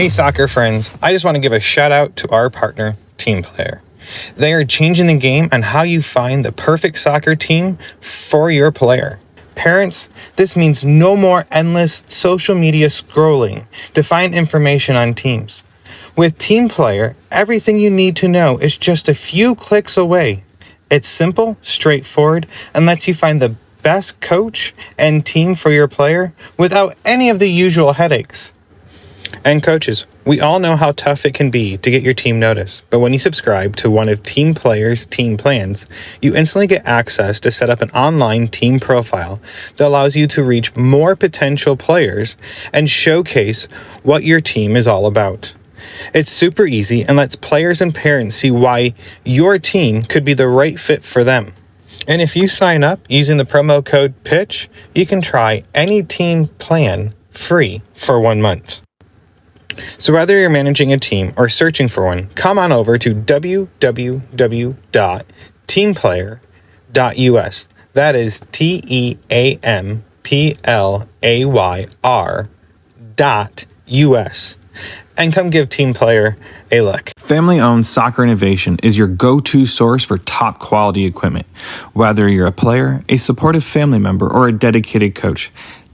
Hey soccer friends, I just want to give a shout out to our partner, Reeplayer. They are changing the game on how you find the perfect soccer team for your player. Parents, this means no more endless social media scrolling to find information on teams. With Reeplayer, everything you need to know is just a few clicks away. It's simple, straightforward, and lets you find the best coach and team for your player without any of the usual headaches. And coaches, we all know how tough it can be to get your team noticed, but when you subscribe to one of Reeplayer's team plans, you instantly get access to set up an online team profile that allows you to reach more potential players and showcase what your team is all about. It's super easy and lets players and parents see why your team could be the right fit for them. And if you sign up using the promo code PITCH, you can try any team plan free for 1 month. So whether you're managing a team or searching for one, come on over to www.teamplayer.us. That is TEAMPLAYR.US. And come give Reeplayer a look. Family-owned Soccer Innovation is your go-to source for top quality equipment. Whether you're a player, a supportive family member, or a dedicated coach,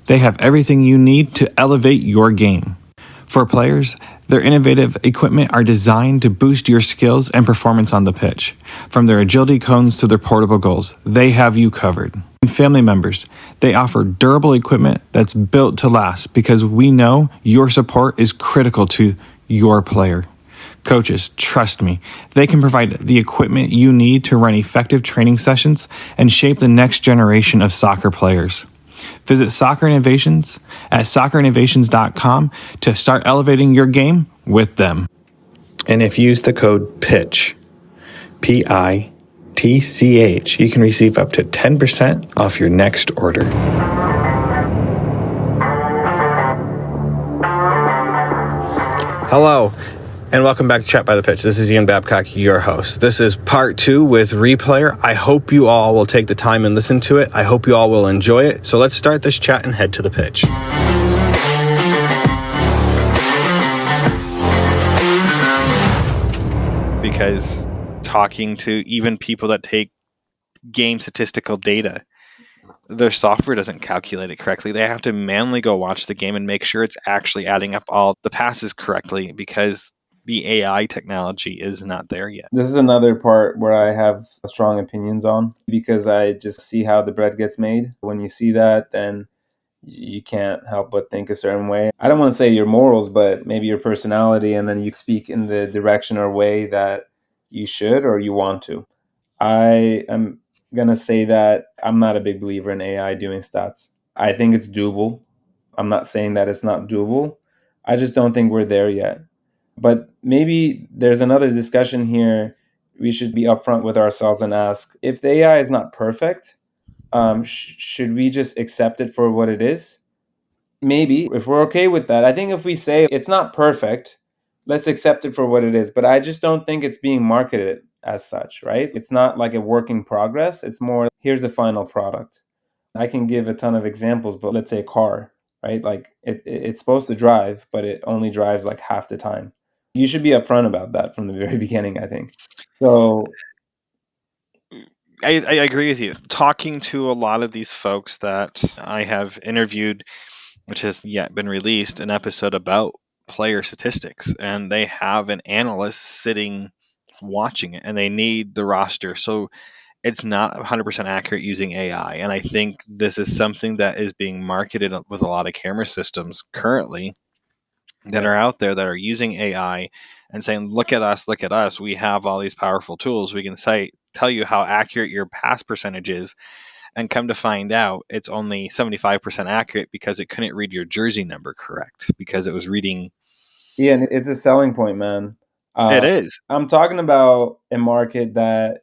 they have everything you need to elevate your game. For players, their innovative equipment are designed to boost your skills and performance on the pitch. From their agility cones to their portable goals, they have you covered. And family members, they offer durable equipment that's built to last because we know your support is critical to your player. Coaches, trust me, they can provide the equipment you need to run effective training sessions and shape the next generation of soccer players. Visit Soccer Innovations at soccerinnovations.com to start elevating your game with them. And if you use the code PITCH, PITCH, you can receive up to 10% off your next order. Hello, and welcome back to Chat by the Pitch. This is Ian Babcock, your host. This is part 2 with Reeplayer. I hope you all will take the time and listen to it. I hope you all will enjoy it. So let's start this chat and head to the pitch. Because talking to even people that take game statistical data, their software doesn't calculate it correctly. They have to manually go watch the game and make sure it's actually adding up all the passes correctly because the AI technology is not there yet. This is another part where I have strong opinions on because I just see how the bread gets made. When you see that, then you can't help but think a certain way. I don't want to say your morals, but maybe your personality, and then you speak in the direction or way that you should or you want to. I am going to say that I'm not a big believer in AI doing stats. I think it's doable. I'm not saying that it's not doable. I just don't think we're there yet. But maybe there's another discussion here. We should be upfront with ourselves and ask, if the AI is not perfect, should we just accept it for what it is? Maybe, if we're okay with that. I think if we say it's not perfect, let's accept it for what it is. But I just don't think it's being marketed as such, right? It's not like a work in progress. It's more, here's the final product. I can give a ton of examples, but let's say a car, right? Like it's supposed to drive, but it only drives like half the time. You should be upfront about that from the very beginning, I think. So I agree with you. Talking to a lot of these folks that I have interviewed, which has yet been released, an episode about player statistics, and they have an analyst sitting watching it, and they need the roster. So it's not 100% accurate using AI. And I think this is something that is being marketed with a lot of camera systems currently that are out there that are using AI and saying, look at us. We have all these powerful tools. We can tell you how accurate your pass percentage is. And come to find out, it's only 75% accurate because it couldn't read your jersey number correct because it was reading. Yeah, and it's a selling point, man. It is. I'm talking about a market that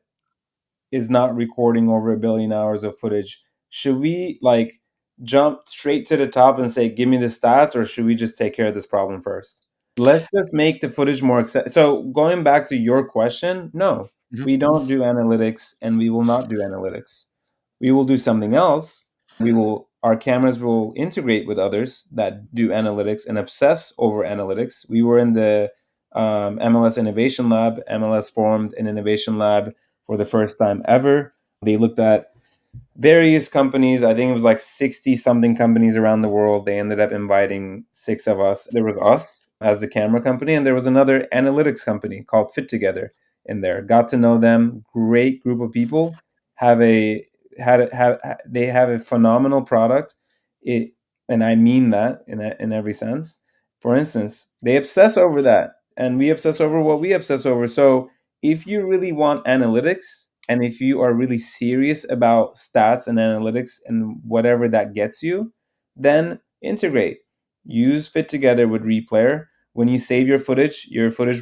is not recording over 1 billion hours of footage. Should we like jump straight to the top and say, give me the stats, or should we just take care of this problem first? Let's just make the footage more accessible. So going back to your question, no, we don't do analytics and we will not do analytics. We will do something else, Our cameras will integrate with others that do analytics and obsess over analytics. We were in the MLS Innovation Lab. MLS formed an innovation lab for the first time ever. They looked at various companies. I think it was like 60 something companies around the world. They ended up inviting 6 of us. There was us as the camera company, and there was another analytics company called Fit Together in there. Got to know them. Great group of people. Have a they have a phenomenal product. It and I mean that in every sense. For instance, they obsess over that, and we obsess over what we obsess over. So if you really want analytics, and if you are really serious about stats and analytics and whatever that gets you, then integrate. Use Fit Together with Reeplayer. When you save your footage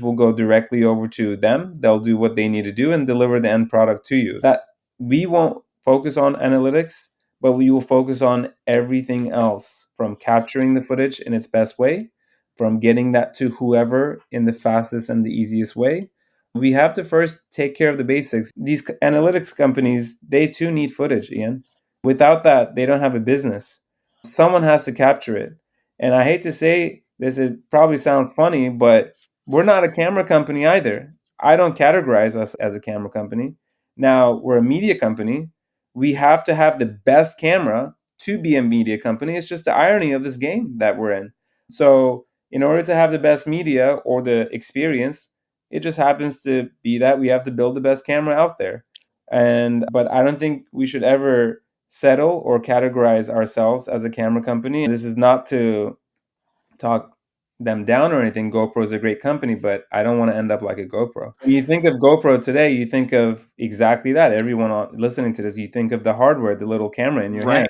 will go directly over to them. They'll do what they need to do and deliver the end product to you. That we won't focus on analytics, but we will focus on everything else, from capturing the footage in its best way, from getting that to whoever in the fastest and the easiest way. We have to first take care of the basics. These analytics companies, they too need footage, Ian. Without that, they don't have a business. Someone has to capture it. And I hate to say this, it probably sounds funny, but we're not a camera company either. I don't categorize us as a camera company. Now, we're a media company. We have to have the best camera to be a media company. It's just the irony of this game that we're in. So, in order to have the best media or the experience, it just happens to be that we have to build the best camera out there. And but I don't think we should ever settle or categorize ourselves as a camera company. This is not to talk them down or anything. GoPro is a great company, but I don't want to end up like a GoPro. When you think of GoPro today, you think of exactly that. Everyone listening to this, you think of the hardware, the little camera in your hand. Right.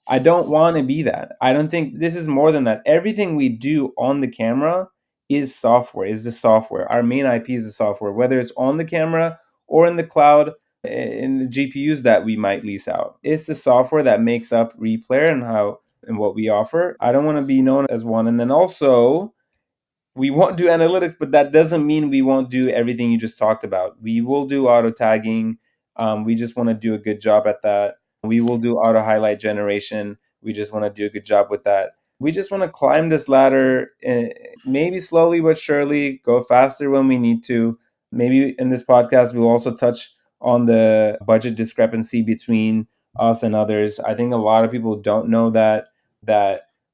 I don't want to be that. I don't think this is more than that. Everything we do on the camera is software, is the software. Our main IP is the software, whether it's on the camera or in the cloud, in the GPUs that we might lease out. It's the software that makes up Replayer and what we offer. I don't want to be known as one. And then also, we won't do analytics, but that doesn't mean we won't do everything you just talked about. We will do auto tagging. We just want to do a good job at that. We will do auto highlight generation. We just want to do a good job with that. We just want to climb this ladder, maybe slowly but surely, go faster when we need to. Maybe in this podcast, we'll also touch on the budget discrepancy between us and others. I think a lot of people don't know that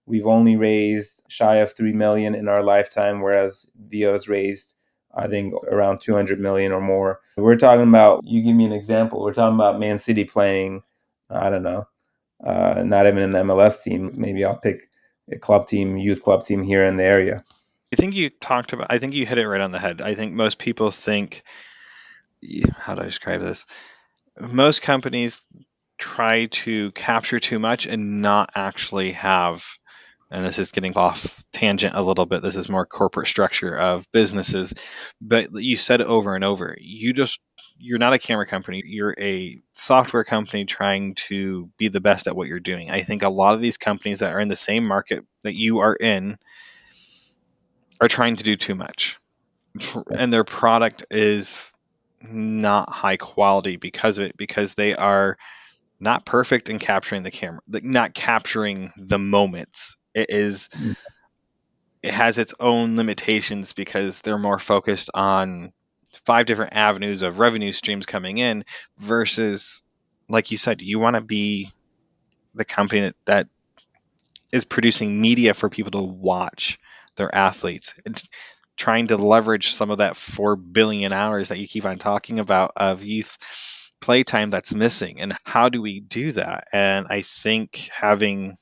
we've only raised shy of 3 million in our lifetime, whereas VO has raised, I think, around 200 million or more. We're talking about, you give me an example, we're talking about Man City playing, I don't know, not even an MLS team. Maybe I'll pick a club team, youth club team here in the area. I think you hit it right on the head. I think most people think, how do I describe this? Most companies try to capture too much and not actually have, and this is getting off tangent a little bit, this is more corporate structure of businesses, but you said it over and over. You're not a camera company. You're a software company trying to be the best at what you're doing. I think a lot of these companies that are in the same market that you are in are trying to do too much. And their product is not high quality because of it, because they are not perfect in capturing the camera, not capturing the moments. It has its own limitations because they're more focused on 5 different avenues of revenue streams coming in versus, like you said, you want to be the company that is producing media for people to watch their athletes. It's trying to leverage some of that 4 billion hours that you keep on talking about of youth playtime that's missing. And how do we do that? And I think having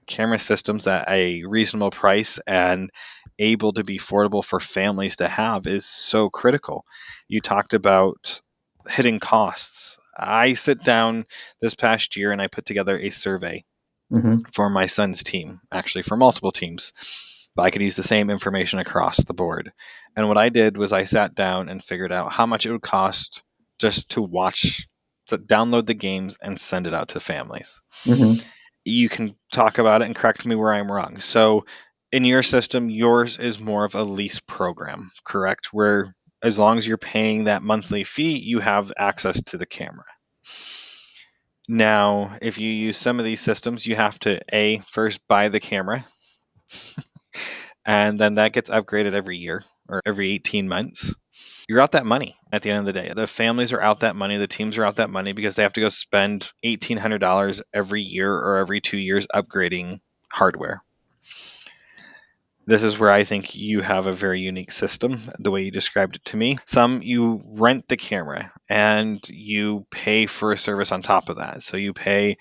camera systems at a reasonable price and able to be affordable for families to have is so critical. You talked about hitting costs. I sit down this past year and I put together a survey for my son's team, actually for multiple teams, but I could use the same information across the board. And what I did was I sat down and figured out how much it would cost just to download the games and send it out to families. You can talk about it and correct me where I'm wrong. So in your system, yours is more of a lease program, correct? Where as long as you're paying that monthly fee, you have access to the camera. Now, if you use some of these systems, you have to first buy the camera, and then that gets upgraded every year or every 18 months. You're out that money at the end of the day. The families are out that money, the teams are out that money because they have to go spend $1,800 every year or every 2 years upgrading hardware. This is where I think you have a very unique system, the way you described it to me. Some you rent the camera and you pay for a service on top of that. So you pay,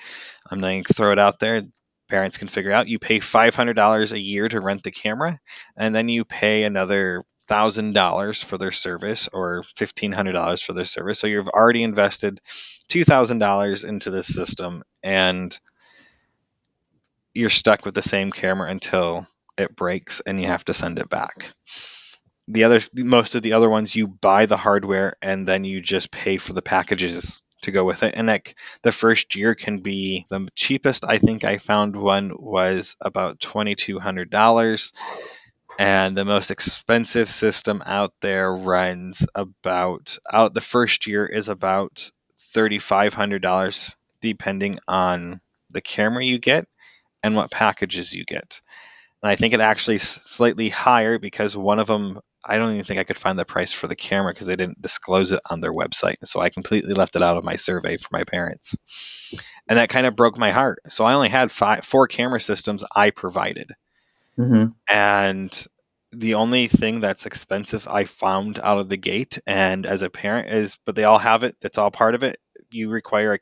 I'm going to throw it out there, parents can figure out, you pay $500 a year to rent the camera, and then you pay another $1,000 for their service or $1,500 for their service. So you've already invested $2,000 into this system, and you're stuck with the same camera until it breaks and you have to send it back. Most of the other ones, you buy the hardware and then you just pay for the packages to go with it. And like the first year can be the cheapest. I think I found one was about $2,200. And the most expensive system out there runs the first year is about $3,500, depending on the camera you get and what packages you get. And I think it actually slightly higher because one of them, I don't even think I could find the price for the camera because they didn't disclose it on their website. So I completely left it out of my survey for my parents. And that kind of broke my heart. So I only had 4 camera systems I provided. Mm-hmm. And the only thing that's expensive I found out of the gate, and as a parent, but they all have it. That's all part of it. Reeplayer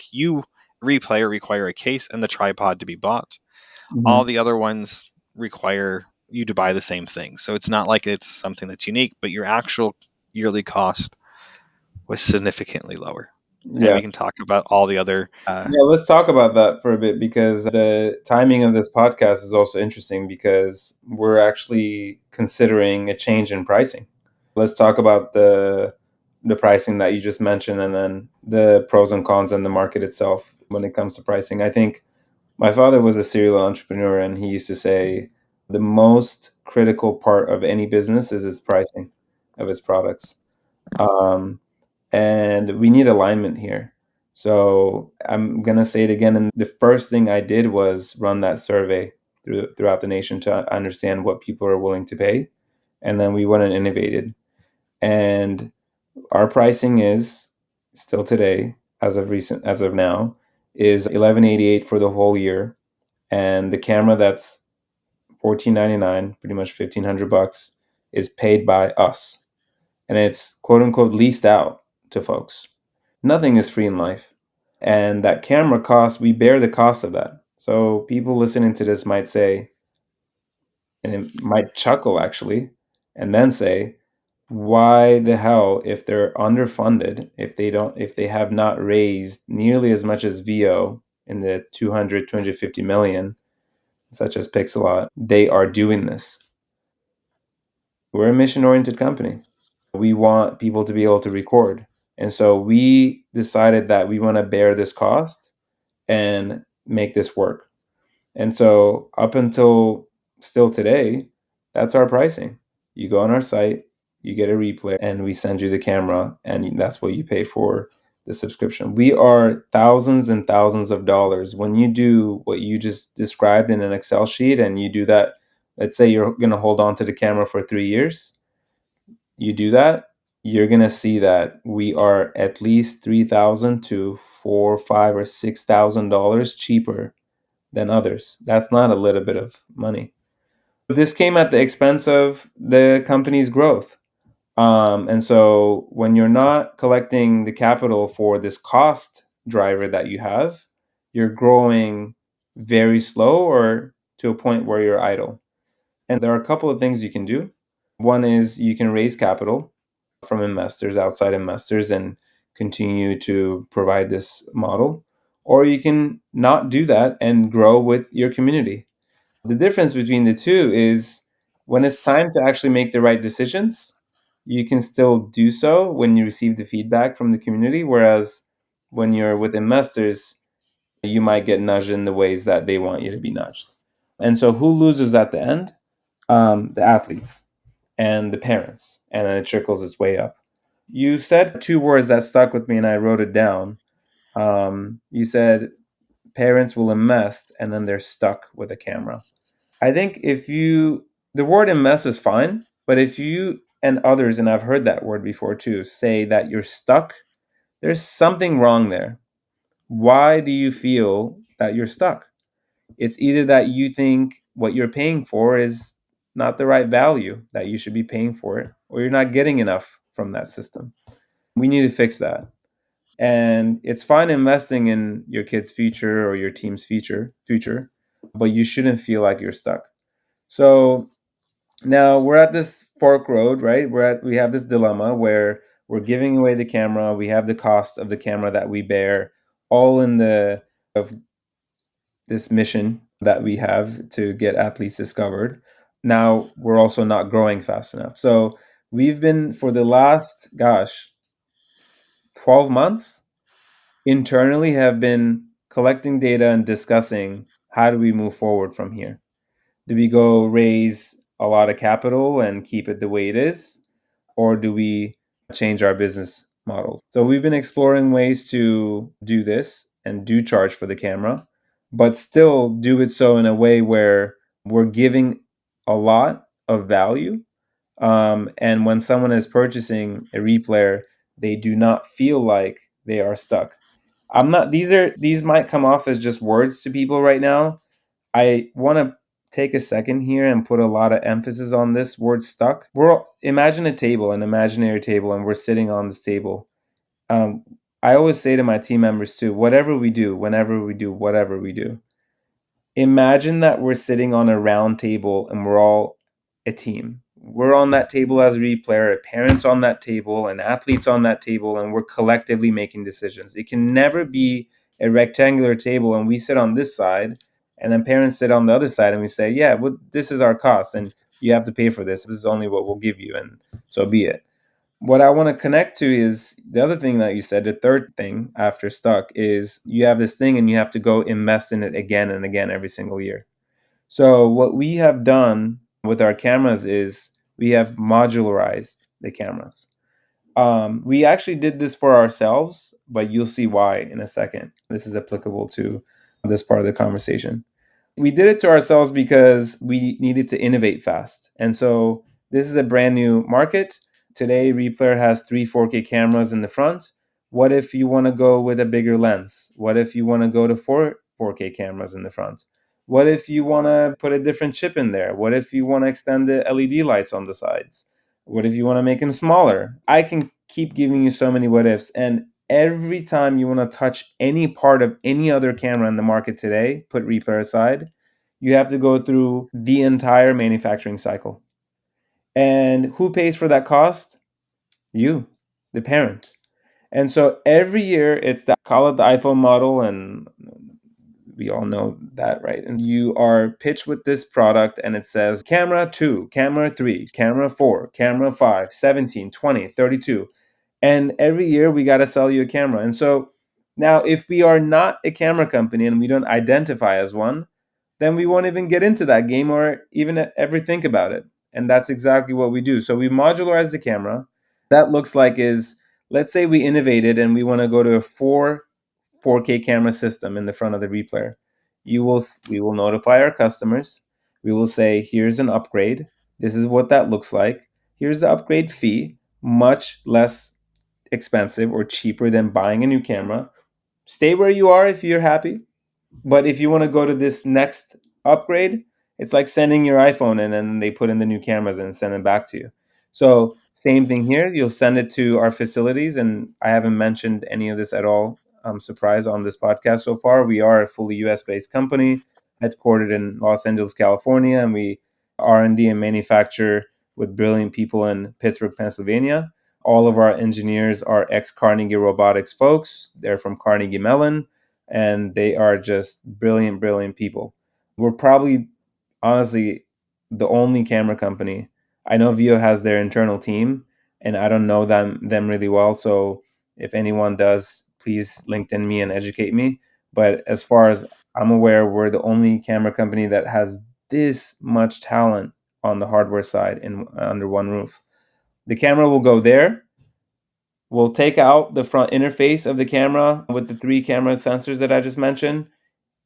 require a case and the tripod to be bought. Mm-hmm. All the other ones require you to buy the same thing. So it's not like it's something that's unique, but your actual yearly cost was significantly lower. Yeah. And we can talk about all the other. Let's talk about that for a bit because the timing of this podcast is also interesting because we're actually considering a change in pricing. Let's talk about the pricing that you just mentioned and then the pros and cons and the market itself when it comes to pricing. I think my father was a serial entrepreneur and he used to say the most critical part of any business is its pricing of its products. And we need alignment here. So I'm going to say it again. And the first thing I did was run that survey throughout the nation to understand what people are willing to pay. And then we went and innovated. And our pricing is still today, as of now, is $11.88 for the whole year. And the camera that's $14.99, pretty much $1,500, is paid by us. And it's quote unquote leased out to folks. Nothing is free in life. And that camera cost, we bear the cost of that. So people listening to this might say, and it might chuckle actually, and then say, why the hell, if they're underfunded, if they have not raised nearly as much as VO in the 250 million, such as Pixelot, they are doing this. We're a mission-oriented company. We want people to be able to record. And so we decided that we want to bear this cost and make this work. And so up until still today, that's our pricing. You go on our site, you get a replay, and we send you the camera, and that's what you pay for the subscription. We are thousands and thousands of dollars. When you do what you just described in an Excel sheet and you do that, let's say you're going to hold on to the camera for 3 years, you do that, you're going to see that we are at least $3,000 to $4, $5, or $6,000 cheaper than others. That's not a little bit of money. This came at the expense of the company's growth. And so when you're not collecting the capital for this cost driver that you have, you're growing very slow or to a point where you're idle. And there are a couple of things you can do. One is you can raise capital from investors, outside investors, and continue to provide this model. Or you can not do that and grow with your community. The difference between the two is when it's time to actually make the right decisions, you can still do so when you receive the feedback from the community. Whereas when you're with investors, you might get nudged in the ways that they want you to be nudged. And so who loses at the end? The athletes and the parents, and then it trickles its way up. You said 2 words that stuck with me, and I wrote it down. You said parents will invest and then they're stuck with a camera. I think the word invest is fine, but if you and others, and I've heard that word before too, say that you're stuck, there's something wrong there. Why do you feel that you're stuck? It's either that you think what you're paying for is not the right value, that you should be paying for it, or you're not getting enough from that system. We need to fix that. And it's fine investing in your kid's future or your team's future, but you shouldn't feel like you're stuck. So now we're at this fork road, right? We have this dilemma where we're giving away the camera, we have the cost of the camera that we bear, all in the of this mission that we have to get athletes discovered. Now we're also not growing fast enough. So we've been for the last 12 months internally have been collecting data and discussing how do we move forward from here. Do we go raise a lot of capital and keep it the way it is, or do we change our business models? So we've been exploring ways to do this and do charge for the camera, but still do it so in a way where we're giving a lot of value. And when someone is purchasing a Reeplayer, they do not feel like they are stuck. I'm not. These might come off as just words to people right now. I want to take a second here and put a lot of emphasis on this word stuck. Imagine a table, an imaginary table, and we're sitting on this table. Um, I always say to my team members too, whatever we do, whenever we do, whatever we do, imagine that we're sitting on a round table and we're all a team. We're on that table as a Reeplayer, parents on that table, and athletes on that table, and we're collectively making decisions. It can never be a rectangular table and we sit on this side, and then parents sit on the other side, and we say, yeah, well, this is our cost, and you have to pay for this. This is only what we'll give you, and so be it. What I want to connect to is the other thing that you said, the third thing after stuck is you have this thing and you have to go invest in it again and again every single year. So what we have done with our cameras is we have modularized the cameras. We actually did this for ourselves, but you'll see why in a second. This is applicable to this part of the conversation. We did it to ourselves because we needed to innovate fast. And so this is a brand new market. Today, Reeplayer has three 4K cameras in the front. What if you want to go with a bigger lens? What if you want to go to 4K cameras in the front? What if you want to put a different chip in there? What if you want to extend the LED lights on the sides? What if you want to make them smaller? I can keep giving you so many what ifs. And every time you want to touch any part of any other camera in the market today, put Reeplayer aside, you have to go through the entire manufacturing cycle. And who pays for that cost? You, the parent. And so every year it's that, call it the iPhone model, and we all know that, right? And you are pitched with this product and it says camera 2, camera 3, camera 4, camera 5, 17, 20, 32. And every year we got to sell you a camera. And so now if we are not a camera company and we don't identify as one, then we won't even get into that game or even ever think about it. And that's exactly what we do. So we modularize the camera. That looks like is, let's say we innovated and we want to go to a 4K camera system in the front of the Reeplayer. We will notify our customers. We will say, here's an upgrade. This is what that looks like. Here's the upgrade fee, much less expensive or cheaper than buying a new camera. Stay where you are if you're happy. But if you want to go to this next upgrade, it's like sending your iPhone in and then they put in the new cameras and send it back to you. So same thing here. You'll send it to our facilities, and I haven't mentioned any of this at all. I'm surprised on this podcast so far. We are a fully US based company, headquartered in Los Angeles, California, and we R&D and manufacture with brilliant people in Pittsburgh, Pennsylvania. All of our engineers are ex Carnegie Robotics folks. They're from Carnegie Mellon, and they are just brilliant, brilliant people. We're probably, honestly, the only camera company. I know Vio has their internal team, and I don't know them really well. So if anyone does, please LinkedIn me and educate me. But as far as I'm aware, we're the only camera company that has this much talent on the hardware side in under one roof. The camera will go there. We'll take out the front interface of the camera with the 3 camera sensors that I just mentioned,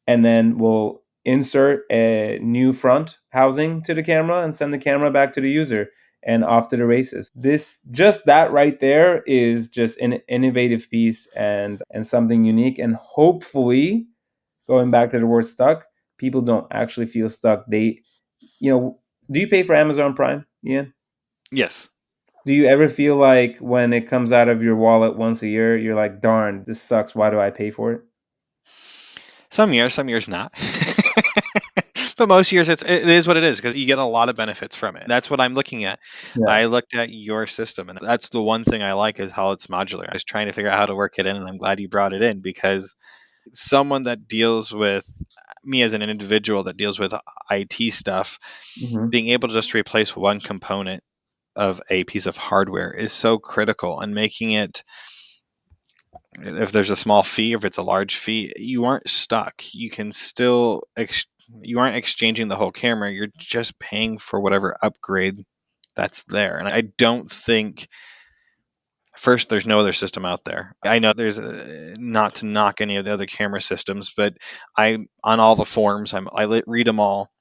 and then we'll insert a new front housing to the camera and send the camera back to the user and off to the races. This just that right there is just an innovative piece and something unique, and hopefully, going back to the word stuck, people don't actually feel stuck. They, do you pay for Amazon Prime, Ian? Yes. Do you ever feel like when it comes out of your wallet once a year, you're like, darn, this sucks. Why do I pay for it? Some years not. But most years it is what it is, because you get a lot of benefits from it. That's what I'm looking at. Yeah. I looked at your system, and that's the one thing I like, is how it's modular. I was trying to figure out how to work it in, and I'm glad you brought it in, because someone that deals with me as an individual that deals with IT stuff, hmm being able to just replace one component of a piece of hardware is so critical, and making it, if there's a small fee, if it's a large fee, you aren't stuck. You can still you aren't exchanging the whole camera. You're just paying for whatever upgrade that's there. And I don't think, first, there's no other system out there. I know there's not to knock any of the other camera systems, but I on all the forums, read them all.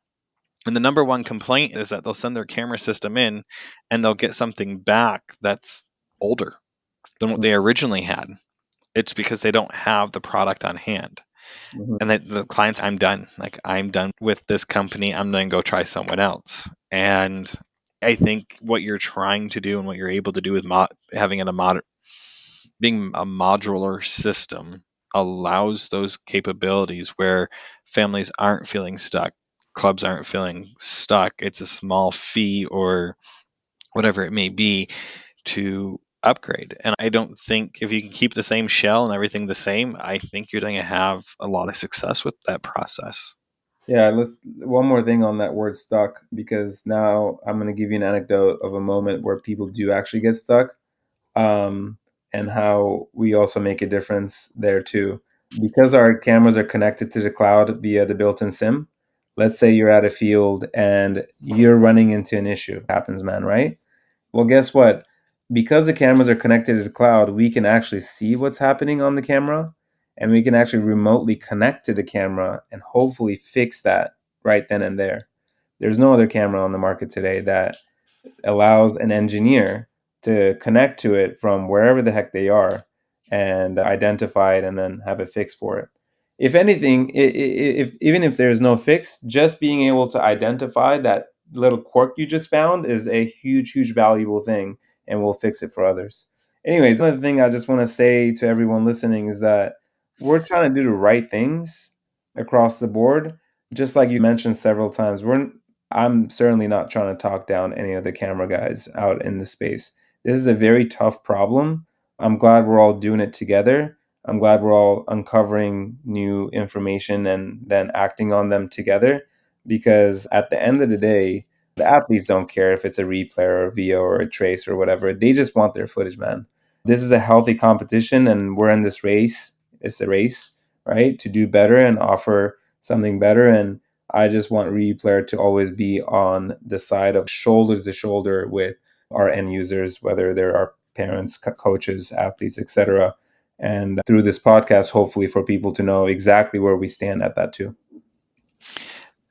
And the number one complaint is that they'll send their camera system in and they'll get something back that's older than what they originally had. It's because they don't have the product on hand. hmm And the clients, I'm done. Like, I'm done with this company. I'm going to go try someone else. And I think what you're trying to do and what you're able to do with having being a modular system allows those capabilities where families aren't feeling stuck, clubs aren't feeling stuck. It's a small fee or whatever it may be to upgrade. And I don't think, if you can keep the same shell and everything the same, I think you're going to have a lot of success with that process. Yeah, let's one more thing on that word stuck, because now I'm going to give you an anecdote of a moment where people do actually get stuck, um, and how we also make a difference there too. Because our cameras are connected to the cloud via the built-in SIM. Let's say you're at a field and you're running into an issue. Happens, man, right? Well, guess what? Because the cameras are connected to the cloud, we can actually see what's happening on the camera, and we can actually remotely connect to the camera and hopefully fix that right then and there. There's no other camera on the market today that allows an engineer to connect to it from wherever the heck they are and identify it and then have a fix for it. If anything, if even if there's no fix, just being able to identify that little quirk you just found is a huge, huge valuable thing, and we'll fix it for others. Anyways, another thing I just want to say to everyone listening is that we're trying to do the right things across the board. Just like you mentioned several times, I'm certainly not trying to talk down any of the camera guys out in the space. This is a very tough problem. I'm glad we're all doing it together. I'm glad we're all uncovering new information and then acting on them together, because at the end of the day, the athletes don't care if it's a replay or a VO or a trace or whatever. They just want their footage, man. This is a healthy competition, and we're in this race. It's a race, right? To do better and offer something better. And I just want Reeplayer to always be on the side of shoulder to shoulder with our end users, whether they're our parents, coaches, athletes, etc. And through this podcast, hopefully for people to know exactly where we stand at that too.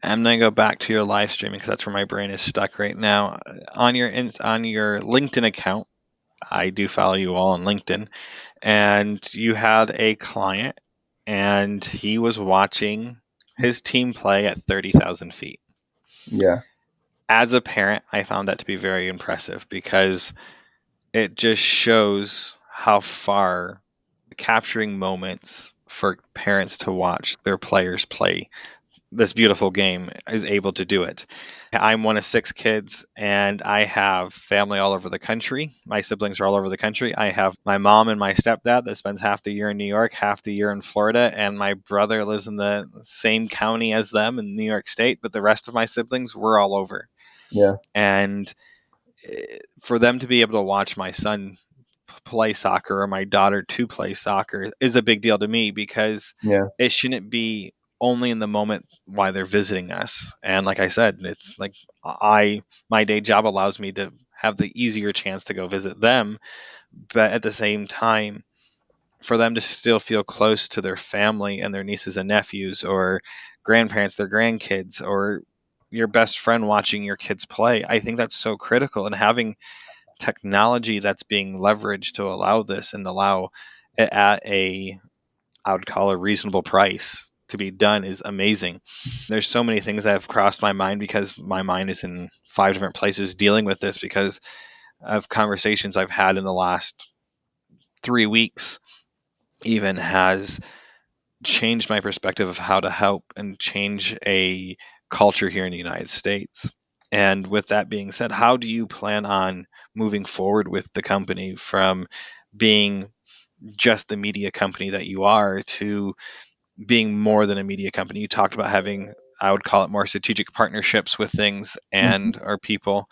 I'm going to go back to your live streaming, because that's where my brain is stuck right now. On your LinkedIn account, I do follow you all on LinkedIn, and you had a client, and he was watching his team play at 30,000 feet. Yeah. As a parent, I found that to be very impressive, because it just shows how far capturing moments for parents to watch their players play this beautiful game is able to do it. I'm one of 6 kids, and I have family all over the country. My siblings are all over the country. I have my mom and my stepdad that spends half the year in New York, half the year in Florida, and my brother lives in the same county as them in New York State, but the rest of my siblings, we're all over. Yeah. And for them to be able to watch my son play soccer or my daughter to play soccer is a big deal to me, because Yeah. it shouldn't be only in the moment while they're visiting us. And like I said, it's like my day job allows me to have the easier chance to go visit them. But at the same time, for them to still feel close to their family and their nieces and nephews, or grandparents, their grandkids, or your best friend watching your kids play, I think that's so critical. And having technology that's being leveraged to allow this and allow it at I would call a reasonable price to be done is amazing. There's so many things that have crossed my mind because my mind is in 5 different places dealing with this because of conversations I've had in the last 3 weeks. Even has changed my perspective of how to help and change a culture here in the United States. And with that being said, how do you plan on moving forward with the company from being just the media company that you are to being more than a media company? You talked about having, I would call it, more strategic partnerships with things and our people.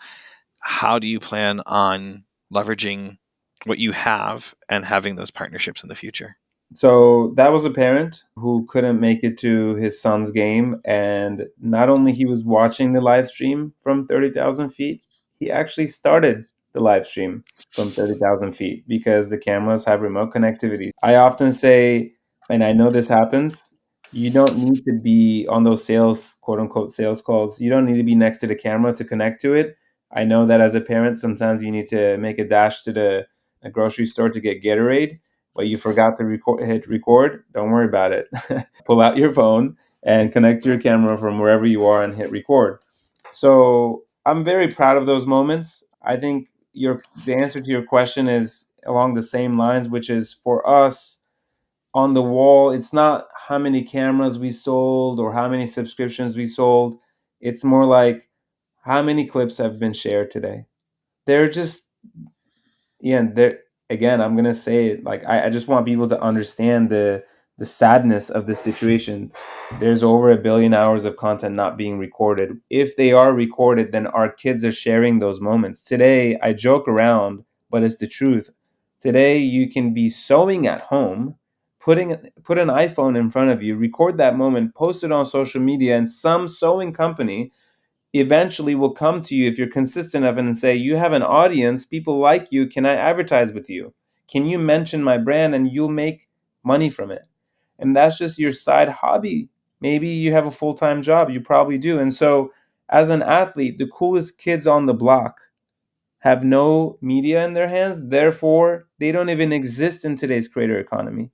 How do you plan on leveraging what you have and having those partnerships in the future? So that was a parent who couldn't make it to his son's game, and not only he was watching the live stream from 30,000 feet, he actually started the live stream from 30,000 feet because the cameras have remote connectivity. I often say, and I know this happens, you don't need to be on those sales, quote unquote, sales calls. You don't need to be next to the camera to connect to it. I know that as a parent, sometimes you need to make a dash to the a grocery store to get Gatorade, but you forgot to hit record. Don't worry about it. Pull out your phone and connect your camera from wherever you are and hit record. So I'm very proud of those moments. I think the answer to your question is along the same lines, which is for us on the wall, it's not how many cameras we sold or how many subscriptions we sold. It's more like how many clips have been shared today. They're just, yeah, there again, I'm gonna say it like I just want people to understand the sadness of the situation. There's over 1 billion hours of content not being recorded. If they are recorded, then our kids are sharing those moments. Today, I joke around, but it's the truth. Today, you can be sewing at home, put an iPhone in front of you, record that moment, post it on social media, and some sewing company eventually will come to you if you're consistent of it and say, you have an audience, people like you, can I advertise with you? Can you mention my brand and you'll make money from it? And that's just your side hobby. Maybe you have a full-time job, you probably do. And so as an athlete, the coolest kids on the block have no media in their hands, therefore they don't even exist in today's creator economy.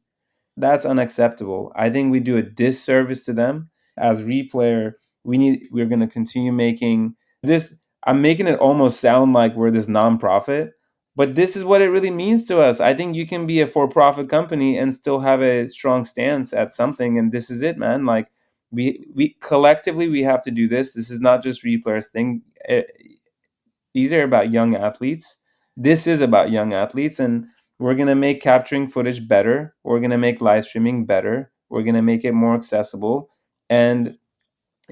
That's unacceptable. I think we do a disservice to them. As Reeplayer, we're going to continue making this. I'm making it almost sound like we're this nonprofit, but this is what it really means to us. I think you can be a for-profit company and still have a strong stance at something, and this is it, man. Like we collectively we have to do this. This is not just Replayer's thing. These are about young athletes. This is about young athletes, and we're going to make capturing footage better. We're going to make live streaming better. We're going to make it more accessible. And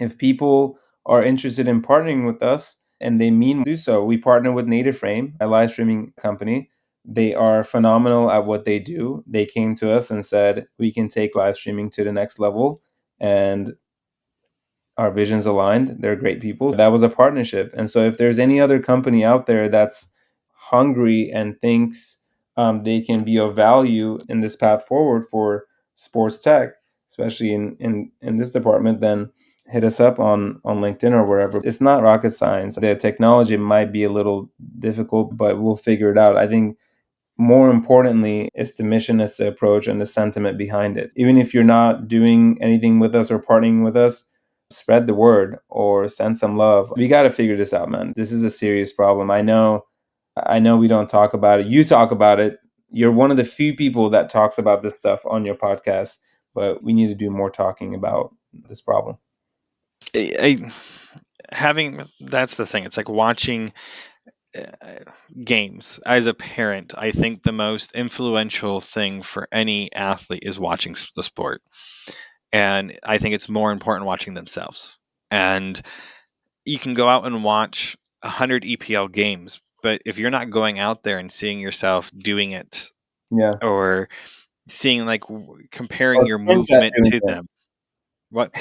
if people are interested in partnering with us and they mean to do so, we partner with Native Frame, a live streaming company. They are phenomenal at what they do. They came to us and said, we can take live streaming to the next level. And our visions aligned. They're great people. That was a partnership. And so if there's any other company out there that's hungry and thinks they can be of value in this path forward for sports tech, especially in this department, then hit us up on LinkedIn or wherever. It's not rocket science. The technology might be a little difficult, but we'll figure it out. I think more importantly, it's the mission, it's the approach, and the sentiment behind it. Even if you're not doing anything with us or partnering with us, spread the word or send some love. We got to figure this out, man. This is a serious problem. I know we don't talk about it. You talk about it. You're one of the few people that talks about this stuff on your podcast, but we need to do more talking about this problem. Having that's the thing. It's like watching games. As a parent, I think the most influential thing for any athlete is watching the sport. And I think it's more important watching themselves. And you can go out and watch 100 EPL games, but if you're not going out there and seeing yourself doing it, Yeah. or seeing like comparing Or your cringe at movement doing to it. them, what?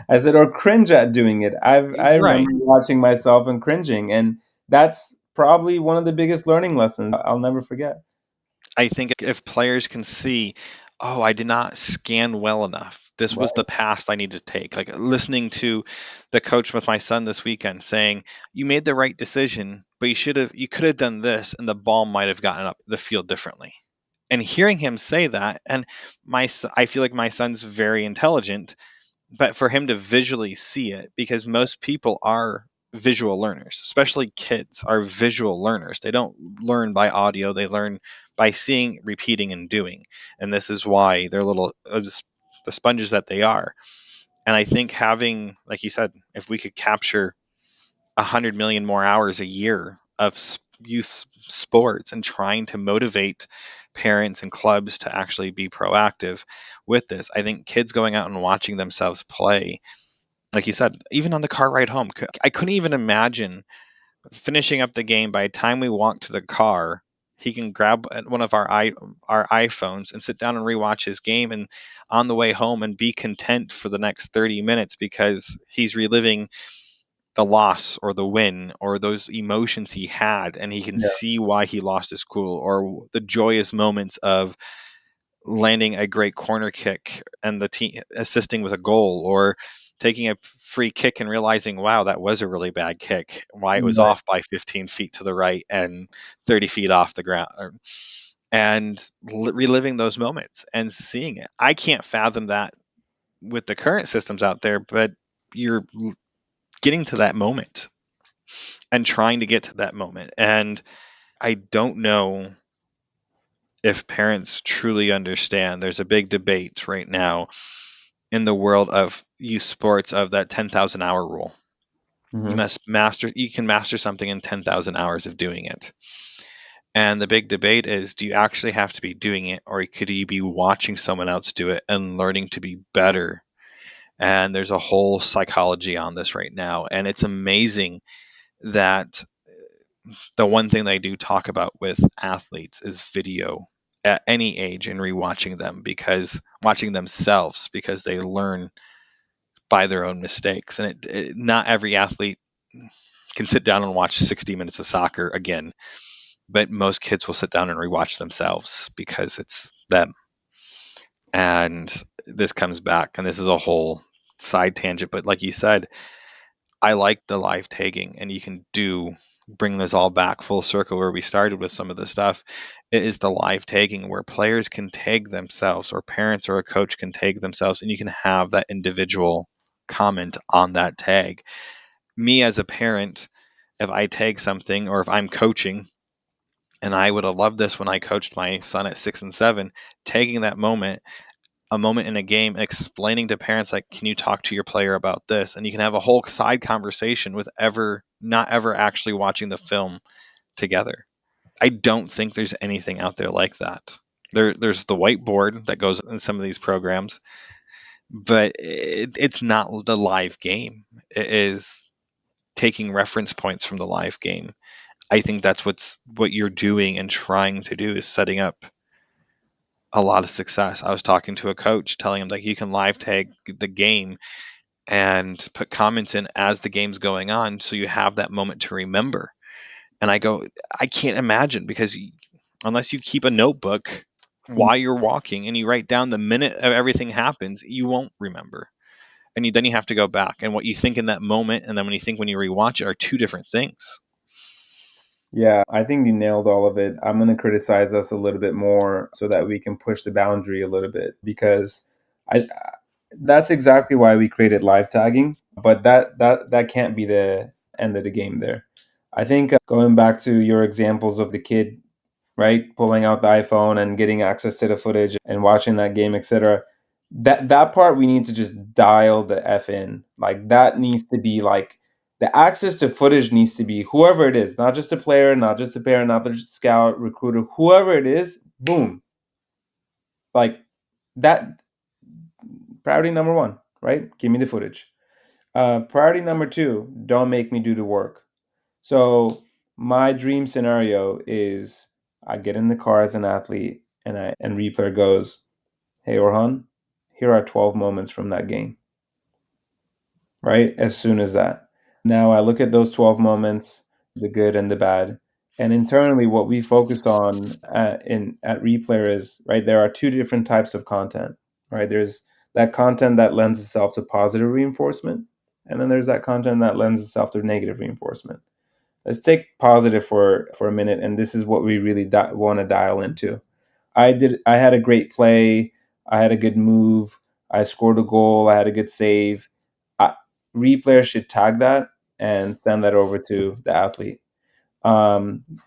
I said, or cringe at doing it. I Right. remember watching myself and cringing, and that's probably one of the biggest learning lessons I'll never forget. I think if players can see, oh, I did not scan well enough. This was the Right. pass I need to take. Like listening to the coach with my son this weekend saying, "You made the right decision, but you could have done this, and the ball might have gotten up the field differently." And hearing him say that, and I feel like my son's very intelligent, but for him to visually see it, because most people are visual learners, especially kids are visual learners. They don't learn by audio, they learn by seeing, repeating, and doing. And this is why they're little the sponges that they are. And I think having, like you said, if we could capture 100 million more hours a year of youth sports and trying to motivate parents and clubs to actually be proactive with this, I think kids going out and watching themselves play, like you said, even on the car ride home, I couldn't even imagine finishing up the game. By the time we walk to the car, he can grab one of our iPhones and sit down and rewatch his game, and on the way home and be content for the next 30 minutes because he's reliving the loss or the win or those emotions he had, and he can Yeah. see why he lost his cool, or the joyous moments of landing a great corner kick and the team assisting with a goal, or taking a free kick and realizing, wow, that was a really bad kick, why it was Right. off by 15 feet to the right and 30 feet off the ground, and reliving those moments and seeing it. I can't fathom that with the current systems out there, but you're getting to that moment and trying to get to that moment. And I don't know if parents truly understand. There's a big debate right now in the world of youth sports of that 10,000 hour rule. Mm-hmm. You can master something in 10,000 hours of doing it. And the big debate is, do you actually have to be doing it, or could you be watching someone else do it and learning to be better? And there's a whole psychology on this right now. And it's amazing that the one thing they do talk about with athletes is video at any age and rewatching them, because watching themselves, because they learn by their own mistakes. And not every athlete can sit down and watch 60 minutes of soccer again, but most kids will sit down and rewatch themselves because it's them. And this comes back, and this is a whole side tangent, but like you said, I like the live tagging, and you can bring this all back full circle where we started with some of the stuff. It is the live tagging where players can tag themselves, or parents or a coach can tag themselves, and you can have that individual comment on that tag. Me as a parent, if I tag something, or if I'm coaching, and I would have loved this when I coached my son at 6 and 7, tagging that moment, a moment in a game, explaining to parents, like, can you talk to your player about this? And you can have a whole side conversation with not ever actually watching the film together. I don't think there's anything out there like that. There's the whiteboard that goes in some of these programs, but it's not the live game. It is taking reference points from the live game. I think that's what you're doing and trying to do, is setting up a lot of success. I was talking to a coach telling him, like, you can live tag the game and put comments in as the game's going on, so you have that moment to remember. And I go, I can't imagine, because unless you keep a notebook while you're walking and you write down the minute of everything happens, you won't remember. And then you have to go back, and what you think in that moment and then when you rewatch it are two different things. Yeah, I think you nailed all of it. I'm going to criticize us a little bit more so that we can push the boundary a little bit, because I that's exactly why we created live tagging, but that can't be the end of the game there. I think going back to your examples of the kid, right, pulling out the iPhone and getting access to the footage and watching that game, etc. That part we need to just dial the F in. Like, that needs to be like, the access to footage needs to be whoever it is, not just a player, not just a parent, not just a scout, recruiter, whoever it is, boom. Like that, priority number one, right? Give me the footage. Priority number two, don't make me do the work. So my dream scenario is, I get in the car as an athlete, and Reeplayer goes, "Hey Orhan, here are 12 moments from that game." Right? As soon as that. Now I look at those 12 moments, the good and the bad, And internally, what we focus on at Reeplayer is, right, there are two different types of content, right? There's that content that lends itself to positive reinforcement, and then there's that content that lends itself to negative reinforcement. Let's take positive for a minute, and this is what we really want to dial into. I had a great play. I had a good move. I scored a goal. I had a good save. I, Replayer should tag that and send that over to the athlete.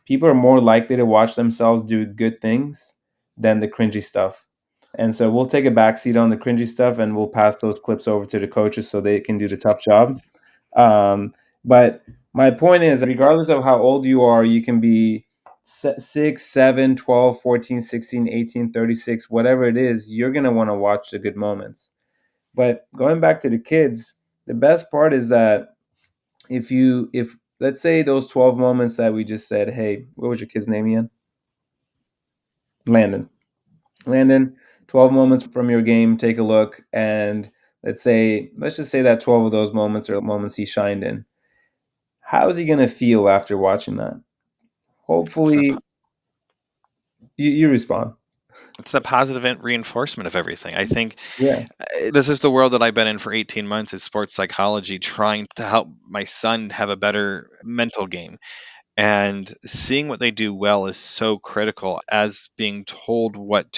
People are more likely to watch themselves do good things than the cringy stuff. And so we'll take a backseat on the cringy stuff and we'll pass those clips over to the coaches so they can do the tough job. But my point is, regardless of how old you are, you can be 6, 7, 12, 14, 16, 18, 36, whatever it is, you're going to want to watch the good moments. But going back to the kids, the best part is that if let's say those 12 moments that we just said, hey, what was your kid's name again? Landon, 12 moments from your game, take a look, and let's just say that 12 of those moments are moments he shined in. How is he going to feel after watching that? It's the Hopefully, you respond. it's the positive reinforcement of everything. I think Yeah. this is the world that I've been in for 18 months is sports psychology, trying to help my son have a better mental game. And seeing what they do well is so critical as being told what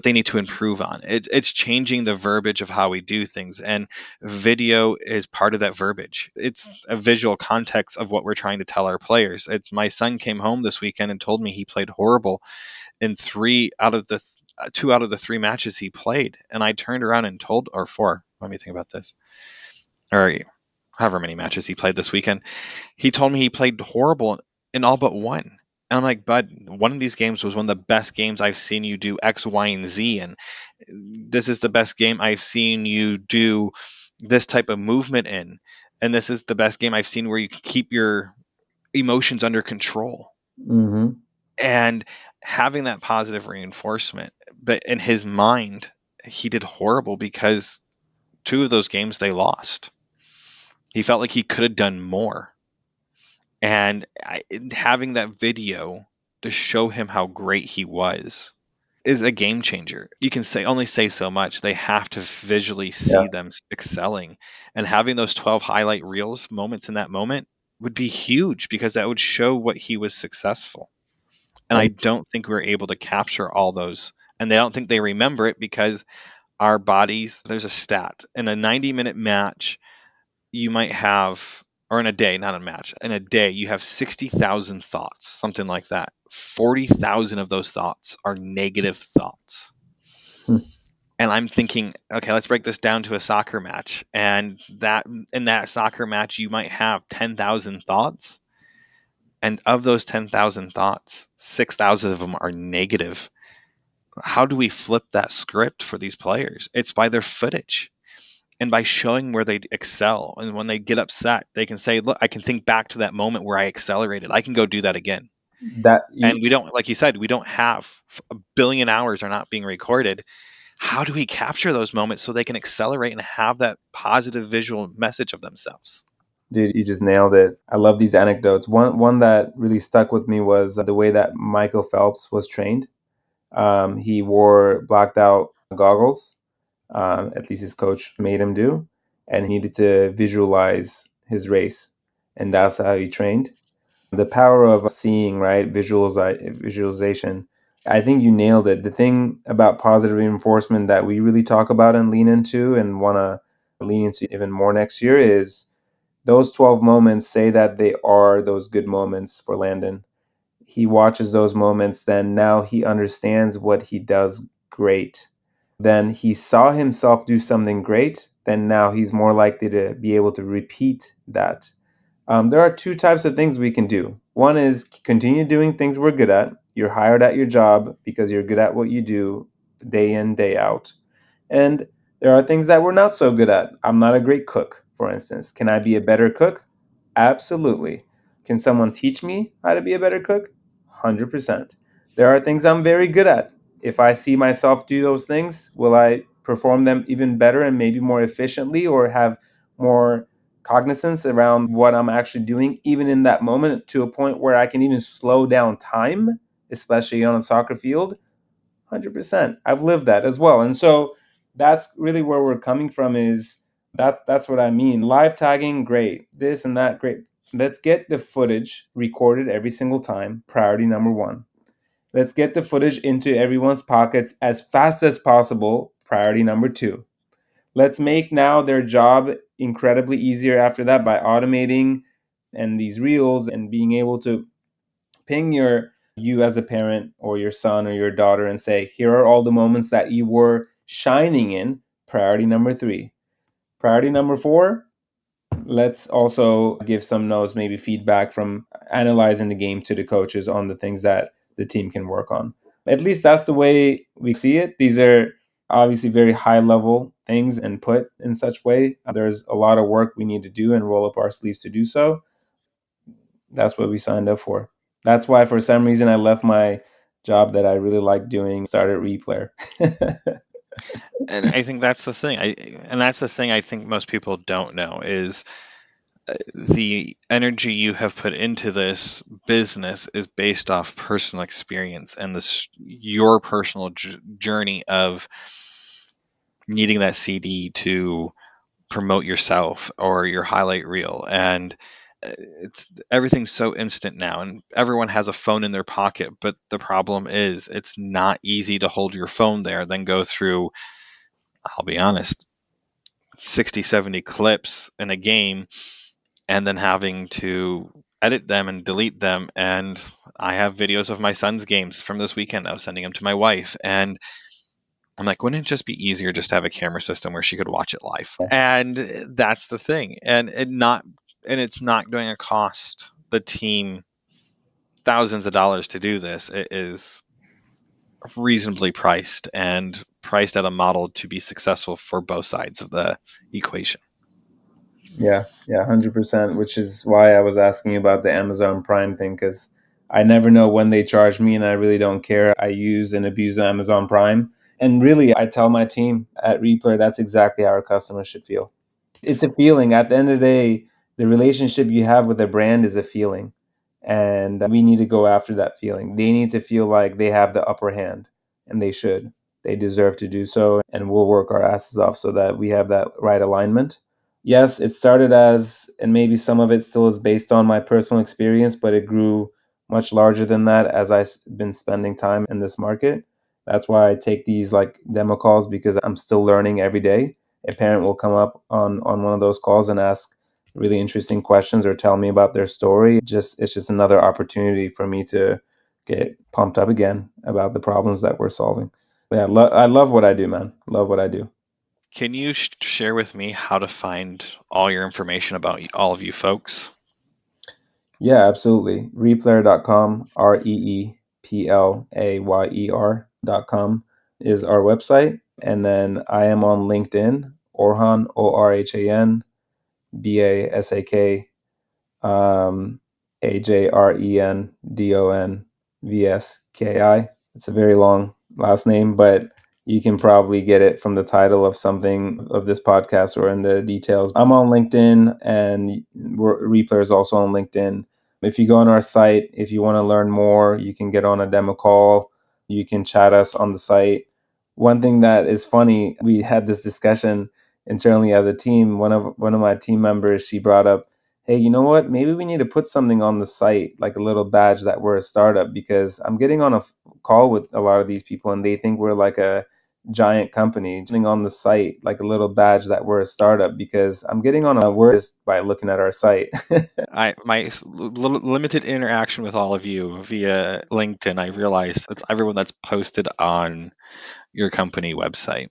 they need to improve on. It's changing the verbiage of how we do things, and video is part of that verbiage. It's a visual context of what we're trying to tell our players. It's my son came home this weekend and told me he played horrible in two out of the three matches he played, and I turned around and told, or four. Let me think about this. Or however many matches he played this weekend. He told me he played horrible in all but one. And I'm like, bud, one of these games was one of the best games I've seen you do X, Y, and Z. And this is the best game I've seen you do this type of movement in. And this is the best game I've seen where you can keep your emotions under control. Mm-hmm. And having that positive reinforcement. But in his mind, he did horrible because two of those games they lost. He felt like he could have done more. And having that video to show him how great he was is a game changer. You can only say so much. They have to visually see them excelling, and having those 12 highlight reels moments in that moment would be huge because that would show what he was successful. And I don't think we're able to capture all those, and they don't think they remember it because our bodies, there's a stat in a 90-minute match you might have, or in a day, not a match, in a day, you have 60,000 thoughts, something like that. 40,000 of those thoughts are negative thoughts. And I'm thinking, okay, let's break this down to a soccer match. And that in that soccer match, you might have 10,000 thoughts. And of those 10,000 thoughts, 6,000 of them are negative. How do we flip that script for these players? It's by their footage. And by showing where they excel, and when they get upset, they can say, look, I can think back to that moment where I accelerated. I can go do that again. And we don't, like you said, we don't have a billion hours are not being recorded. How do we capture those moments so they can accelerate and have that positive visual message of themselves? Dude, you just nailed it. I love these anecdotes. One that really stuck with me was the way that Michael Phelps was trained. He wore blacked out goggles, at least his coach made him do, and he needed to visualize his race. And that's how he trained. The power of seeing, right? Visualization. I think you nailed it. The thing about positive reinforcement that we really talk about and lean into and want to lean into even more next year is those 12 moments. Say that they are those good moments for Landon. He watches those moments, then now he understands what he does great. Then he saw himself do something great, then now he's more likely to be able to repeat that. There are two types of things we can do. One is continue doing things we're good at. You're hired at your job because you're good at what you do day in, day out. And there are things that we're not so good at. I'm not a great cook, for instance. Can I be a better cook? Absolutely. Can someone teach me how to be a better cook? 100%. There are things I'm very good at. If I see myself do those things, will I perform them even better and maybe more efficiently or have more cognizance around what I'm actually doing, even in that moment, to a point where I can even slow down time, especially on a soccer field. 100%. I've lived that as well. And so that's really where we're coming from, is that's what I mean. Live tagging, great. This and that, great. Let's get the footage recorded every single time. Priority number one. Let's get the footage into everyone's pockets as fast as possible. Priority number two. Let's make now their job incredibly easier after that by automating and these reels and being able to ping you as a parent or your son or your daughter and say, here are all the moments that you were shining in. Priority number three. Priority number four, let's also give some notes, maybe feedback from analyzing the game to the coaches on the things that the team can work on. At least that's the way we see it. These are obviously very high level things and put in such way. There's a lot of work we need to do and roll up our sleeves to do so. That's what we signed up for. That's why, for some reason, I left my job that I really liked doing, started Reeplayer. And I think that's the thing. That's the thing I think most people don't know is the energy you have put into this business is based off personal experience and your personal journey of needing that CD to promote yourself or your highlight reel. And everything's so instant now, and everyone has a phone in their pocket, but the problem is it's not easy to hold your phone there, then go through, I'll be honest, 60, 70 clips in a game, and then having to edit them and delete them. And I have videos of my son's games from this weekend. I was sending them to my wife, and I'm like, wouldn't it just be easier just to have a camera system where she could watch it live? And that's the thing. And it's not going to cost the team thousands of dollars to do this. It is reasonably priced and priced at a model to be successful for both sides of the equation. Yeah, 100%, which is why I was asking you about the Amazon Prime thing, because I never know when they charge me and I really don't care. I use and abuse Amazon Prime. And really, I tell my team at Replay, that's exactly how our customers should feel. It's a feeling. At the end of the day, the relationship you have with a brand is a feeling. And we need to go after that feeling. They need to feel like they have the upper hand, and they should. They deserve to do so. And we'll work our asses off so that we have that right alignment. Yes, it started as, and maybe some of it still is based on my personal experience, but it grew much larger than that as I've been spending time in this market. That's why I take these like demo calls, because I'm still learning every day. A parent will come up on one of those calls and ask really interesting questions or tell me about their story. It's just another opportunity for me to get pumped up again about the problems that we're solving. Yeah, I love what I do, man. Love what I do. Can you share with me how to find all your information about all of you folks? Yeah, absolutely. Reeplayer.com, Reeplayer.com is our website. And then I am on LinkedIn, Orhan, Orhan, Basak, Ajrendonvski. It's a very long last name, but you can probably get it from the title of something of this podcast or in the details. I'm on LinkedIn, and Reeplayer is also on LinkedIn. If you go on our site, if you want to learn more, you can get on a demo call. You can chat us on the site. One thing that is funny, we had this discussion internally as a team. One of my team members, she brought up, hey, you know what? Maybe we need to put something on the site, like a little badge that we're a startup, because I'm getting on a call with a lot of these people and they think we're like a giant company. Something on the site, like a little badge that we're a startup, because I'm getting on a word just by looking at our site. My limited interaction with all of you via LinkedIn, I realized it's everyone that's posted on your company website.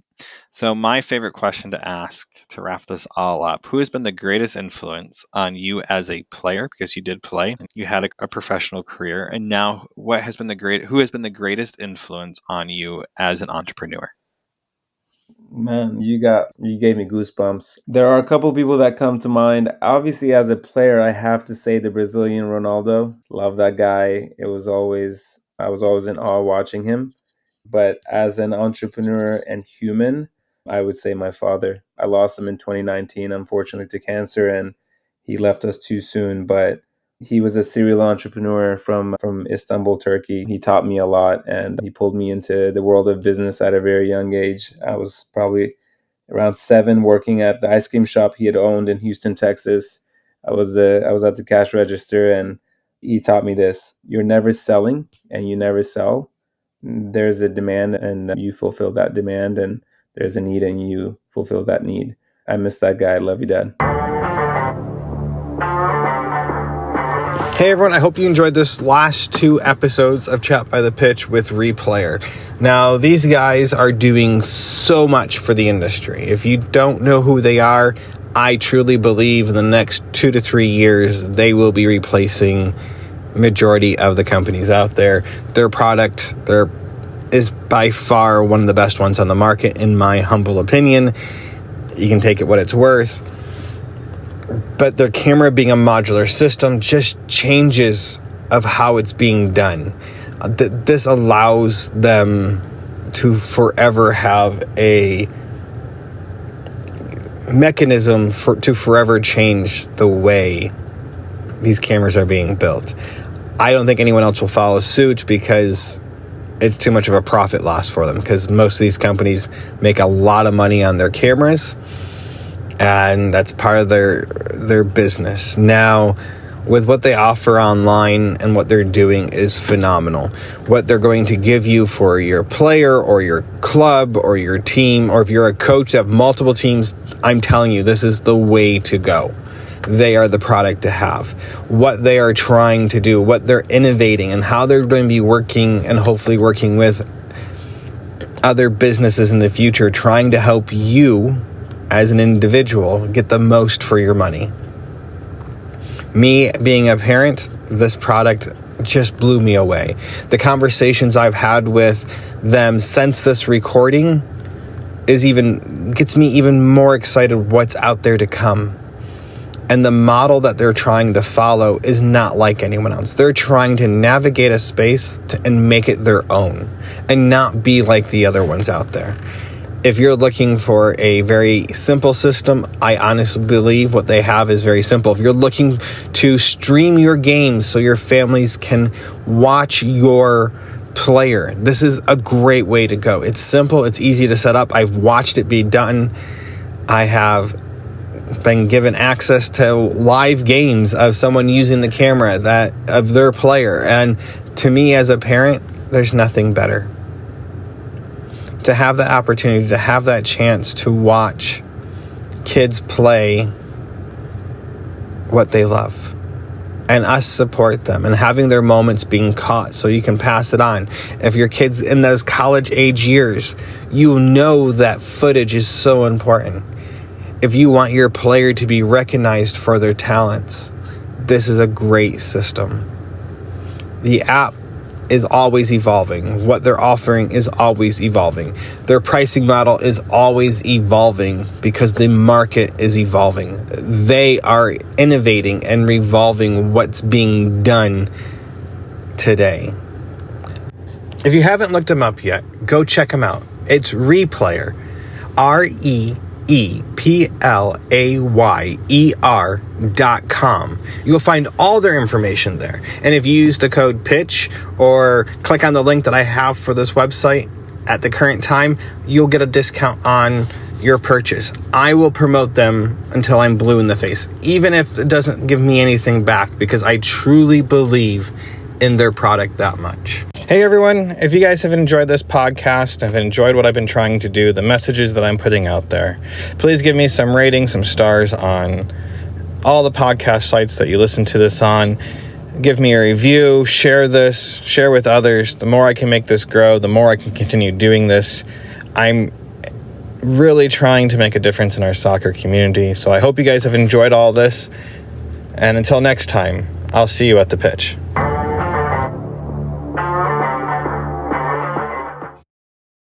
So my favorite question to ask to wrap this all up, who has been the greatest influence on you as a player? Because you did play, you had a professional career, and now who has been the greatest influence on you as an entrepreneur? Man, you gave me goosebumps. There are a couple people that come to mind. Obviously, as a player, I have to say the Brazilian Ronaldo. Love that guy. I was always in awe watching him. But as an entrepreneur and human, I would say my father. I lost him in 2019, unfortunately, to cancer, and he left us too soon, but he was a serial entrepreneur from Istanbul, Turkey. He taught me a lot, and he pulled me into the world of business at a very young age. I was probably around 7, working at the ice cream shop he had owned in Houston, Texas. I was at the cash register, and he taught me this: you're never selling, and you never sell. There's a demand, and you fulfill that demand, and there's a need, and you fulfill that need. I miss that guy. I love you, Dad. Hey everyone, I hope you enjoyed this last 2 episodes of Chat by the Pitch with Reeplayer. Now, these guys are doing so much for the industry. If you don't know who they are, I truly believe in the next 2 to 3 years, they will be replacing majority of the companies out there. Their product is by far one of the best ones on the market, in my humble opinion. You can take it what it's worth. But their camera being a modular system just changes of how it's being done. This allows them to forever have a mechanism to forever change the way these cameras are being built. I don't think anyone else will follow suit because it's too much of a profit loss for them, because most of these companies make a lot of money on their cameras, and that's part of their business. Now, with what they offer online and what they're doing is phenomenal. What they're going to give you for your player or your club or your team, or if you're a coach of multiple teams, I'm telling you, this is the way to go. They are the product to have. What they are trying to do, what they're innovating, and how they're going to be working and hopefully working with other businesses in the future, trying to help you as an individual get the most for your money. Me being a parent, this product just blew me away. The conversations I've had with them since this recording gets me even more excited what's out there to come. And the model that they're trying to follow is not like anyone else. They're trying to navigate a space and make it their own and not be like the other ones out there. If you're looking for a very simple system, I honestly believe what they have is very simple. If you're looking to stream your games so your families can watch your player, this is a great way to go. It's simple, it's easy to set up. I've watched it be done. I have been given access to live games of someone using the camera of their player. And to me as a parent, there's nothing better. To have the opportunity, to have that chance to watch kids play what they love and us support them and having their moments being caught so you can pass it on. If your kids in those college age years, you know that footage is so important. If you want your player to be recognized for their talents, this is a great system. The app is always evolving. What they're offering is always evolving. Their pricing model is always evolving because the market is evolving. They are innovating and revolving what's being done today. If you haven't looked them up yet, go check them out. It's Reeplayer. ReePlayer.com. You'll find all their information there. And if you use the code PITCH or click on the link that I have for this website at the current time, you'll get a discount on your purchase. I will promote them until I'm blue in the face, even if it doesn't give me anything back, because I truly believe in their product that much. Hey everyone, if you guys have enjoyed this podcast, have enjoyed what I've been trying to do, the messages that I'm putting out there, please give me some ratings, some stars on all the podcast sites that you listen to this on. Give me a review, share this, share with others. The more I can make this grow, the more I can continue doing this. I'm really trying to make a difference in our soccer community. So I hope you guys have enjoyed all this. And until next time, I'll see you at the pitch.